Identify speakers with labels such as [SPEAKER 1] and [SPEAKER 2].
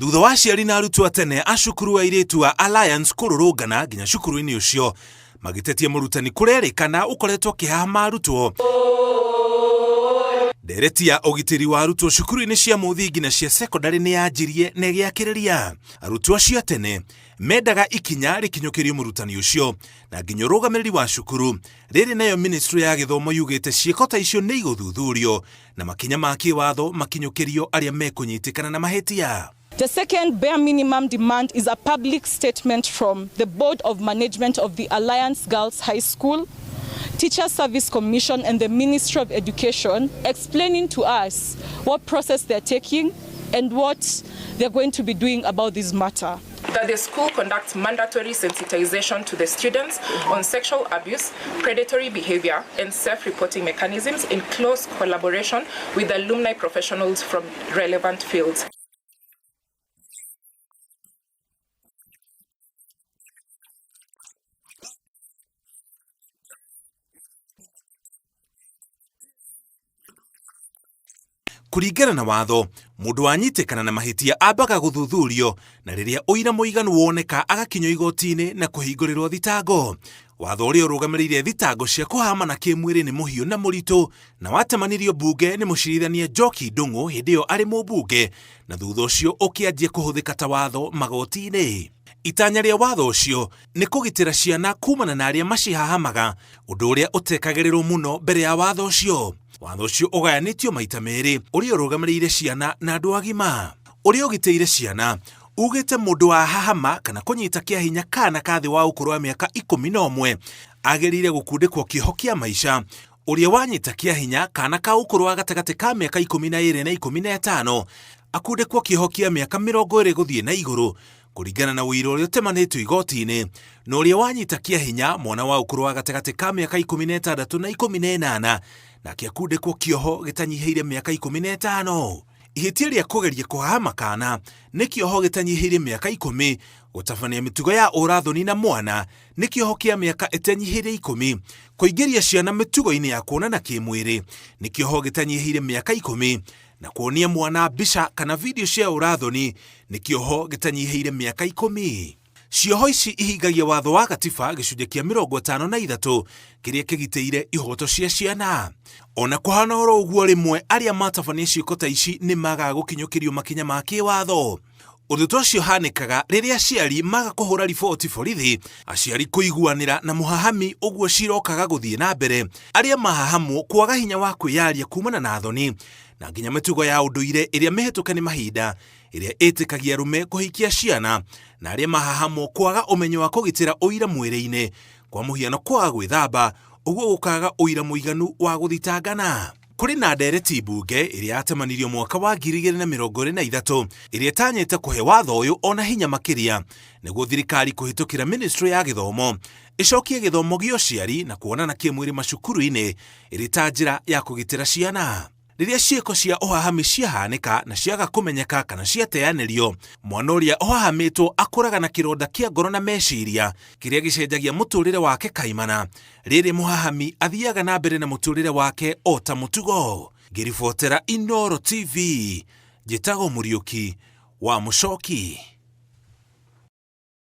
[SPEAKER 1] Thutha wa aciari na arutwo tene a cukuru wa airĩtu wa Alliance kũrũrũngana nginya cukuru-inĩ ũcio magĩtetia mũrutani kũrerĩkana ũkoretwo kĩhahama arutwo. Ndereti ya ũgitĩri wa arutwo cukuru-inĩ cia mũthingi na cia secondary nĩ yanjirie na ĩgĩakĩrĩria. Arutwo acio tene mendaga ikinya rĩkinyũkĩrio mũrutani ũcio na nginya ũrũgamĩrĩri wa cukuru. Rĩrĩ nayo Ministry ya Gĩthomo yugĩte ciĩko ta icio nĩ igũthuthurio na makinya ma kĩwatho makinyũkĩrio arĩa mekũnyitĩkana na mahĩtia.
[SPEAKER 2] The second bare minimum demand is a public statement from the Board of Management of the Alliance Girls High School, Teacher Service Commission and the Ministry of Education explaining to us what process they're taking and what they're going to be doing about this matter.
[SPEAKER 3] That the school conducts mandatory sensitization to the students on sexual abuse, predatory behavior, and self-reporting mechanisms in close collaboration with alumni professionals from relevant fields.
[SPEAKER 1] Kũringana na watho, mũndũ wanyitĩkana na mahĩtia ambaga gũthuthurio na rĩrĩa ũira mũiganu woneka agakinywo igoti-inĩ na kũhingũrĩrwo thitango. Watho ũrĩa ũrũgamĩrĩire thitango cia kũhahamana kĩmwĩrĩ nĩ mũhiũ na mũritũ na watemanirio mbunge nĩ mũcirithania Njoki Ndung'u hĩndĩ ĩyo arĩ mũmbunge na thutha ũcio ũkĩanjia kũhũthĩka ta watho magoti-inĩ. Itanya rĩa watho ũcio nĩ kũgitĩra ciana kumana na arĩa macihahamaga, ũndũ ũrĩa ũtekagĩrĩrwo mũno mbere ya watho ũcio. Watho ũcio ũgayanĩtio maita merĩ, ũrĩa ũrũgamĩrĩire ciana na andũ agima. Ũrĩa ũgitĩire ciana ugĩte mũndũ wa hahama kana kũnyita kĩa hinya kana kathĩ wa ũkũrũ wa mĩaka 11 agĩrĩire gũkundĩkwo kĩoho kĩa maica. Ũrĩa wanyita kĩa hinya kana ka ũkũrũ wa gatagatĩ ka mĩaka 12 na 15 akundĩkwo kĩoho kĩa mĩaka 20 gũthiĩ na igũrũ kũringana na ũira ũrĩa ũtemanĩtwo igoti-inĩ. Na ũrĩa wanyita kĩa hinya mwana wa ũkũrũ wa gatagatĩ ka mĩaka 16 na 18 nake akundĩkwo kĩoho gĩtanyihĩire mĩaka 15. Ihĩtia rĩa kũgeria kũhahama kana nĩ kĩoho gĩtanyihĩire mĩaka 10. Gũtabania mĩtugo ya ũrathoni na mwana nĩ kĩoho kĩa mĩaka ĩtanyihĩire 10. Kũingĩria ciana mĩtugo-inĩ ya kuonana kĩmwĩrĩ nĩ kĩoho gĩtanyihĩire mĩaka 10. Na kuonia mwana mbica kana video cia ũrathoni nĩ kĩoho gĩtanyihĩire mĩaka 10. Cioho ici ihingagia watho wa gatiba gĩcunjĩ kĩa 53 kĩrĩa kĩgitĩire ihoto cia ciana. Ona kũhana oro ũguo rĩmwe arĩa matabania ciĩko ta ici nĩ magaga gũkinyũkĩrio makinya ma kĩwatho. Ũndũ ta ũcio hanĩkaga rĩrĩa aciari maga kũhũra riboti borithi, aciari kũiguanĩra na mũhahami ũguo cirokaga gũthiĩ na mbere, arĩa mahahamwo kwaga hinya wa kwĩyaria kumana na thoni na nginya mĩtugo ya ũndũire ĩrĩa mĩhĩtũke nĩ mahinda ĩrĩa ĩtĩkagia arũme kũhikia ciana na arĩa mahahamwo kwaga ũmenyo wa kũgitĩra ũira mwĩrĩ-inĩ, kwa mũhiano kwaga gwĩthamba, ũguo gũkaga ũira mũiganu wa gũthitangana. Kũrĩ na ndereti mbunge ĩrĩa yatemanirio mwaka wa 2023 ĩrĩa ĩtanyĩte kũhe watho ũyũ ona hinya makĩria nĩguo thirikari kũhĩtũkĩra Ministry ya Gĩthomo ĩcokie gĩthomo gĩa ũciari na kuonana kĩmwĩrĩ macukuru-inĩ ĩrĩ ta njĩra ya kũgitĩra ciana. Rĩrĩa ciĩko cia ũhahami ciahanĩka na ciaga kũmenyeka kana ciateanĩrio, mwana ũrĩa ũhahamĩtwo akũraga na kĩronda kĩa ngoro na meciria kĩrĩa gĩcenjagia mũtũrĩre wake kaimana. Rĩrĩ mũhahami athiaga na mbere na mũtũrĩre wake o ta mũtugo. Ngĩribotera Inooro TV, njĩtagwo Mũriũki wa Mũcoki.